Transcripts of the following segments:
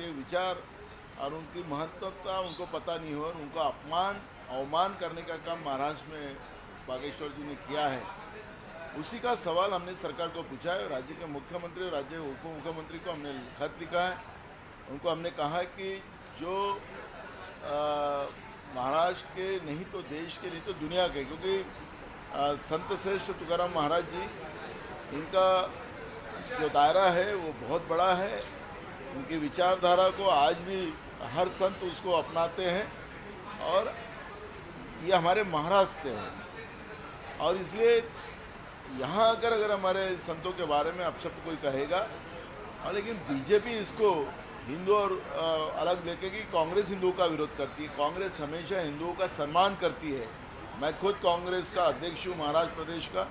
उनके विचार और उनकी महत्वता उनको पता नहीं हो और उनको अवमान करने का काम महाराष्ट्र में बागेश्वर जी ने किया है। उसी का सवाल हमने सरकार को पूछा है और राज्य के मुख्यमंत्री और राज्य के उप मुख्यमंत्री को हमने खत लिखा है। उनको हमने कहा है कि जो महाराष्ट्र के नहीं तो देश के नहीं तो दुनिया के, क्योंकि संत श्रेष्ठ तुकाराम महाराज जी, इनका जो दायरा है वो बहुत बड़ा है। उनकी विचारधारा को आज भी हर संत उसको अपनाते हैं और ये हमारे महाराष्ट्र से है। और इसलिए यहाँ अगर हमारे संतों के बारे में अपशब्द कोई कहेगा, और लेकिन बीजेपी इसको हिंदू और अलग लेके कि कांग्रेस हिंदुओं का विरोध करती है। कांग्रेस हमेशा हिंदुओं का सम्मान करती है। मैं खुद कांग्रेस का अध्यक्ष हूँ महाराष्ट्र प्रदेश का,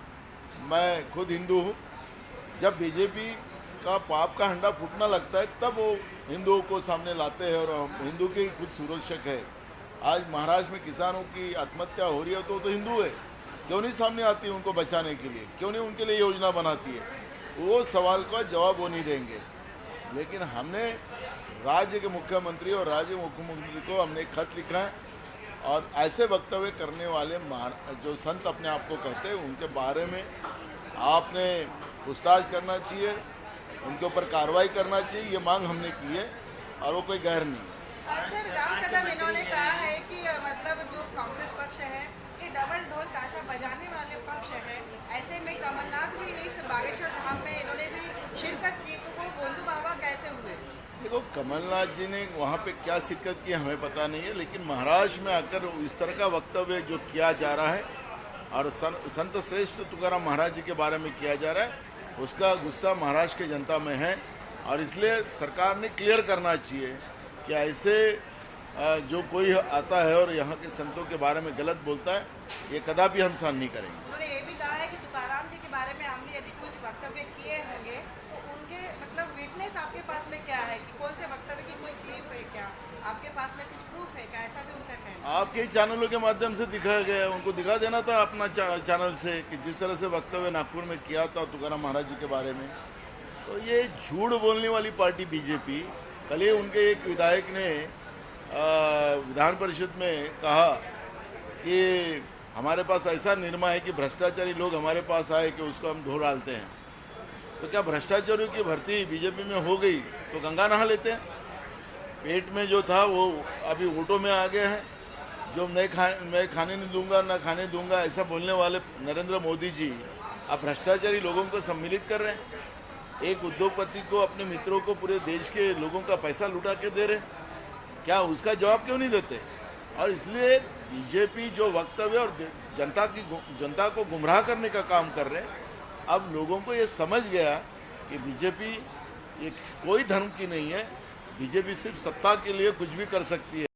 मैं खुद हिंदू हूँ। जब बीजेपी का पाप का हंडा फूटना लगता है तब वो हिंदुओं को सामने लाते हैं और हिंदू के ही खुद सुरक्षक है। आज महाराष्ट्र में किसानों की आत्महत्या हो रही है तो हिंदू है, क्यों नहीं सामने आती है उनको बचाने के लिए, क्यों नहीं उनके लिए योजना बनाती है? वो सवाल का जवाब वो नहीं देंगे। लेकिन हमने राज्य के मुख्यमंत्री और राज्य मुख्यमंत्री को हमने खत लिखा है और ऐसे वक्तव्य करने वाले जो संत अपने आप को कहते हैं उनके बारे में आपने पूछताछ करना चाहिए, उनके ऊपर कार्रवाई करना चाहिए। ये मांग हमने की है और वो कोई गैर नहीं। सर, राम कदम इन्होंने कहा है कि मतलब जो कांग्रेस पक्ष है ये डबल ढोल ताशा बजाने वाले पक्ष है। ऐसे में कमलनाथ भी इस बागेश्वर धाम में इन्होंने भी शिरकत की, तो वो गोंदू बाबा कैसे हुए? देखो, कमलनाथ जी ने वहाँ पे क्या शिरकत की हमें पता नहीं है, लेकिन महाराष्ट्र में आकर इस तरह का वक्तव्य जो किया जा रहा है और संत श्रेष्ठ तुकाराम महाराज जी के बारे में किया जा रहा है, उसका गुस्सा महाराष्ट्र की जनता में है। और इसलिए सरकार ने क्लियर करना चाहिए कि ऐसे जो कोई आता है और यहाँ के संतों के बारे में गलत बोलता है, ये कदापि हम सहन नहीं करेंगे। उन्होंने ये भी कहा है कि तुकाराम जी के बारे में हमने यदि कुछ वक्तव्य किए होंगे तो उनके मतलब विटनेस आपके पास में क्या है कि कौन से वक्तव्य की कोई क्लिप है क्या? आपके पास में कुछ प्रूफ है क्या? ऐसा भी उनका कहना है। आपके चैनलों के माध्यम से दिखाया गया, उनको दिखा देना था अपना चैनल से कि जिस तरह से वक्तव्य नागपुर में किया था तुकाराम महाराज जी के बारे में। तो ये झूठ बोलने वाली पार्टी बीजेपी, कल ही उनके एक विधायक ने विधान परिषद में कहा कि हमारे पास ऐसा निर्मा है कि भ्रष्टाचारी लोग हमारे पास आए कि उसको हम धो डालते हैं। तो क्या भ्रष्टाचारियों की भर्ती बीजेपी में हो गई तो गंगा नहा लेते हैं? पेट में जो था वो अभी वोटों में आ गया है। जो मैं खाने नहीं दूंगा ना खाने दूंगा ऐसा बोलने वाले नरेंद्र मोदी जी अब भ्रष्टाचारी लोगों को सम्मिलित कर रहे हैं। एक उद्योगपति को, अपने मित्रों को, पूरे देश के लोगों का पैसा लुटा के दे रहे हैं। क्या उसका जवाब क्यों नहीं देते? और इसलिए बीजेपी जो वक्तव्य और जनता को गुमराह करने का काम कर रहे हैं, अब लोगों को ये समझ गया कि बीजेपी ये कोई धर्म की नहीं है। बीजेपी सिर्फ सत्ता के लिए कुछ भी कर सकती है।